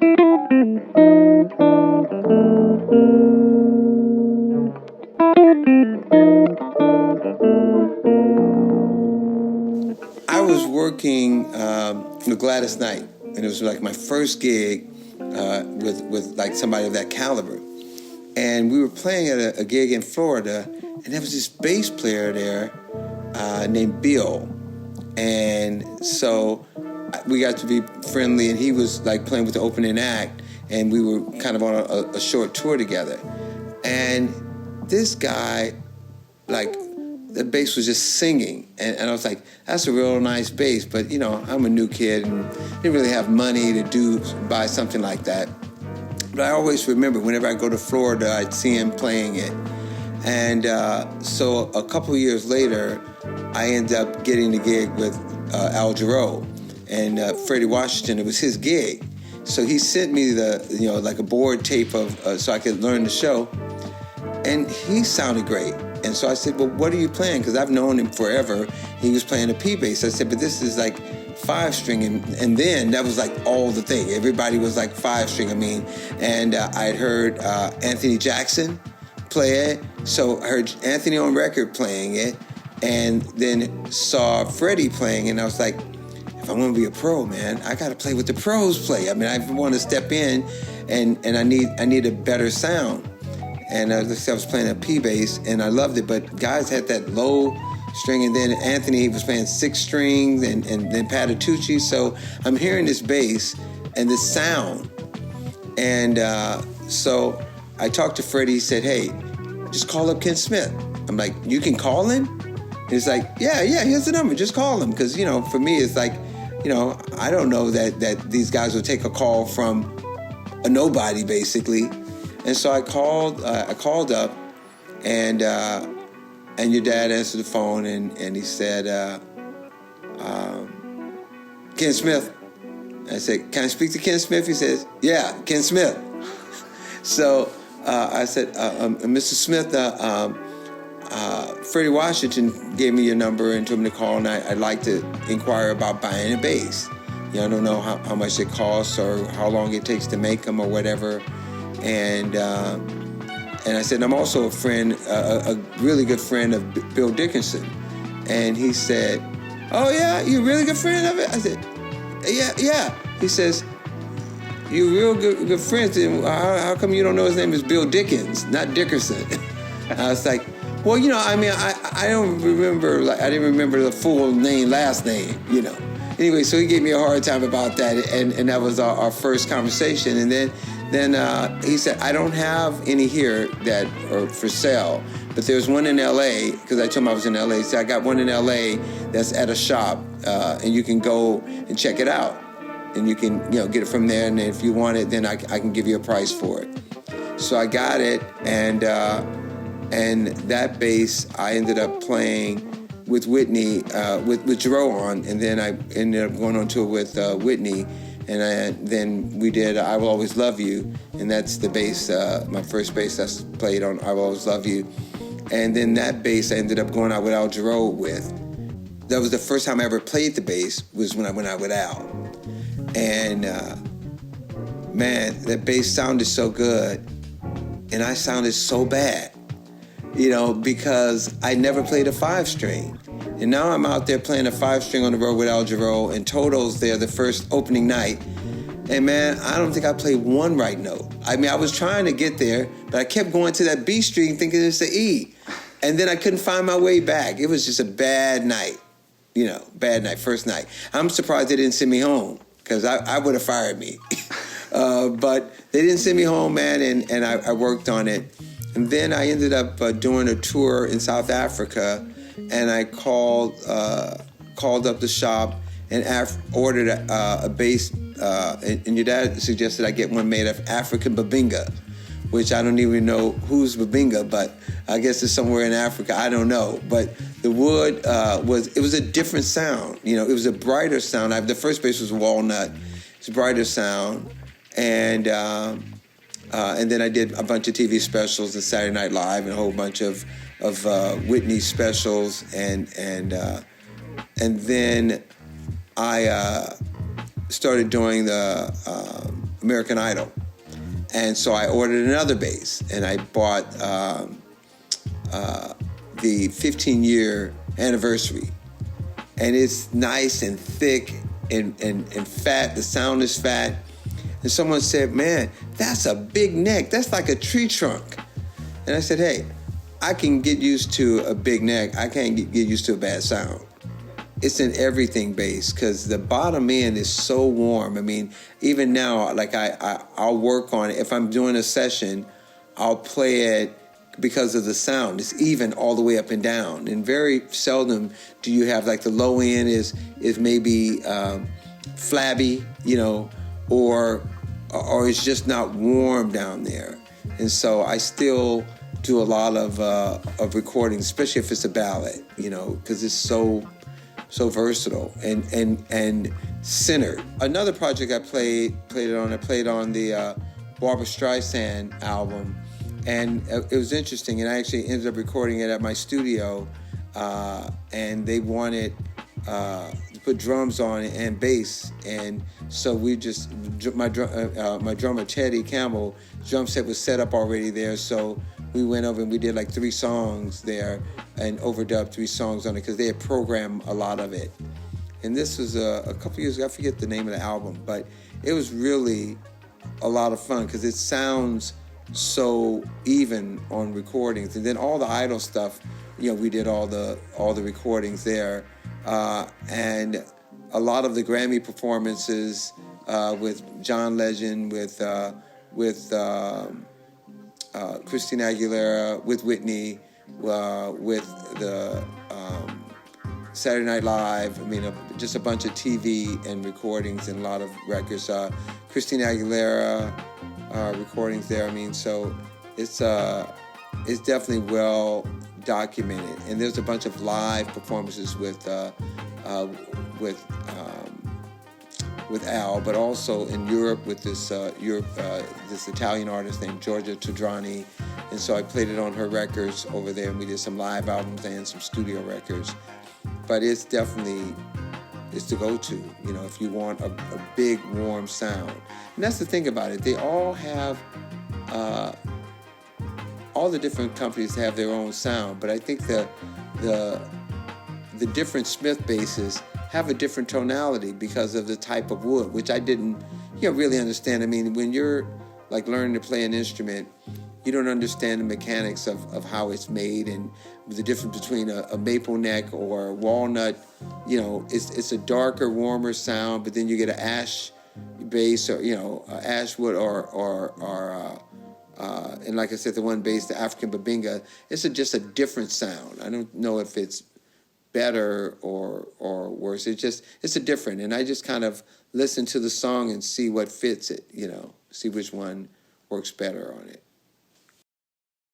I was working with Gladys Knight, and it was like my first gig with like somebody of that caliber. And we were playing at a gig in Florida, and there was this bass player there named Bill. And so we got to be friendly, and he was like playing with the opening act, and we were kind of on a short tour together. And this guy, like, the bass was just singing, and I was like, that's a real nice bass, but you know, I'm a new kid and didn't really have money to buy something like that. But I always remember whenever I go to Florida, I'd see him playing it. And so a couple of years later, I ended up getting a gig with Al Jarreau and Freddie Washington. It was his gig. So he sent me like a board tape of so I could learn the show, and he sounded great. And so I said, well, what are you playing? Because I've known him forever. He was playing a P bass. I said, but this is like 5-string. And then that was like all the thing. Everybody was like 5-string. And I'd heard Anthony Jackson play it. So I heard Anthony on record playing it, and then saw Freddie playing. And I was like, if I want to be a pro, man, I got to play what the pros play. I want to step in, and I need a better sound. And I was playing a P bass, and I loved it. But guys had that low string, and then Anthony was playing 6 strings, and then Patitucci. So I'm hearing this bass and this sound. And so I talked to Freddie. He said, hey, just call up Ken Smith. I'm like, you can call him? And he's like, yeah, here's the number. Just call him. Because, for me, it's like, I don't know that these guys will take a call from a nobody, basically. And so I called up, and your dad answered the phone, and he said, Ken Smith. I said, can I speak to Ken Smith? He says, yeah, Ken Smith. So I said, Mr. Smith, Freddie Washington gave me your number and told me to call, and I'd like to inquire about buying a bass. I don't know how much it costs or how long it takes to make them or whatever. And I said, I'm also a friend, a really good friend of Bill Dickinson. And he said, oh yeah, you're a really good friend of it? I said, yeah. He says, you're real good friends, and how come you don't know his name is Bill Dickens, not Dickerson? I was like, well, I don't remember, I didn't remember the full name, last name, Anyway, so he gave me a hard time about that, and that was our first conversation. And then he said, I don't have any here that are for sale, but there's one in L.A., because I told him I was in L.A. He said, I got one in L.A. that's at a shop, and you can go and check it out. And you can, get it from there, and if you want it, then I can give you a price for it. So I got it, and that bass I ended up playing with Whitney, with Jarreau on, and then I ended up going on tour with Whitney, and then we did I Will Always Love You, and that's the bass, my first bass I played on I Will Always Love You. And then that bass I ended up going out with Al Jarreau with. That was the first time I ever played the bass, was when I went out with Al. And man, that bass sounded so good, and I sounded so bad, because I never played a 5-string. And now I'm out there playing a 5-string on the road with Al Jarreau, and Toto's there the first opening night. And man, I don't think I played one right note. I was trying to get there, but I kept going to that B string thinking it's the E. And then I couldn't find my way back. It was just a bad night, bad night, first night. I'm surprised they didn't send me home, because I would have fired me. But they didn't send me home, man, and I worked on it. And then I ended up doing a tour in South Africa, and I called up the shop and ordered a bass, and your dad suggested I get one made of African babinga, which I don't even know who's babinga, but I guess it's somewhere in Africa, I don't know. But the wood was a different sound. It was a brighter sound. The first bass was walnut. It's a brighter sound. And then I did a bunch of TV specials and Saturday Night Live and a whole bunch of Whitney specials. And then I started doing the American Idol. And so I ordered another bass, and I bought the 15-year anniversary. And it's nice and thick and fat. The sound is fat. And someone said, man, that's a big neck. That's like a tree trunk. And I said, hey, I can get used to a big neck. I can't get used to a bad sound. It's an everything bass because the bottom end is so warm. I mean, even now, like I'll work on it. If I'm doing a session, I'll play it because of the sound. It's even all the way up and down. And very seldom do you have like the low end is maybe flabby, you know, or it's just not warm down there. And so I still do a lot of recordings, especially if it's a ballad, you know, because it's so versatile and centered. Another project I played on the Barbra Streisand album, and it was interesting. And I actually ended up recording it at my studio, and they wanted to put drums on it and bass, and so we just my drummer Teddy Campbell drum set was set up already there, so we went over and we did like 3 songs there and overdubbed 3 songs on it because they had programmed a lot of it. And this was a couple years ago. I forget the name of the album, but it was really a lot of fun because it sounds so even on recordings. And then all the Idol stuff, you know, we did all the recordings there, and a lot of the Grammy performances with John Legend, with Christina Aguilera, with Whitney, with the Saturday Night Live. I mean, just a bunch of TV and recordings and a lot of records. Christina Aguilera recordings there. I mean, so it's definitely well documented. And there's a bunch of live performances with Al, but also in Europe with this Italian artist named Giorgia Todrani. And so I played it on her records over there, and we did some live albums and some studio records. But it's definitely, it's the go-to, you know, if you want a big, warm sound. And that's the thing about it. They all have, all the different companies have their own sound, but I think the different Smith basses have a different tonality because of the type of wood, which I didn't, really understand. I mean, when you're like learning to play an instrument, you don't understand the mechanics of how it's made and the difference between a maple neck or a walnut. You know, it's a darker, warmer sound, but then you get an ash bass or, ash wood or and like I said, the one bass, the African Babinga, it's just a different sound. I don't know if it's better or worse. It's a different, and I just kind of listen to the song and see what fits it, see which one works better on it.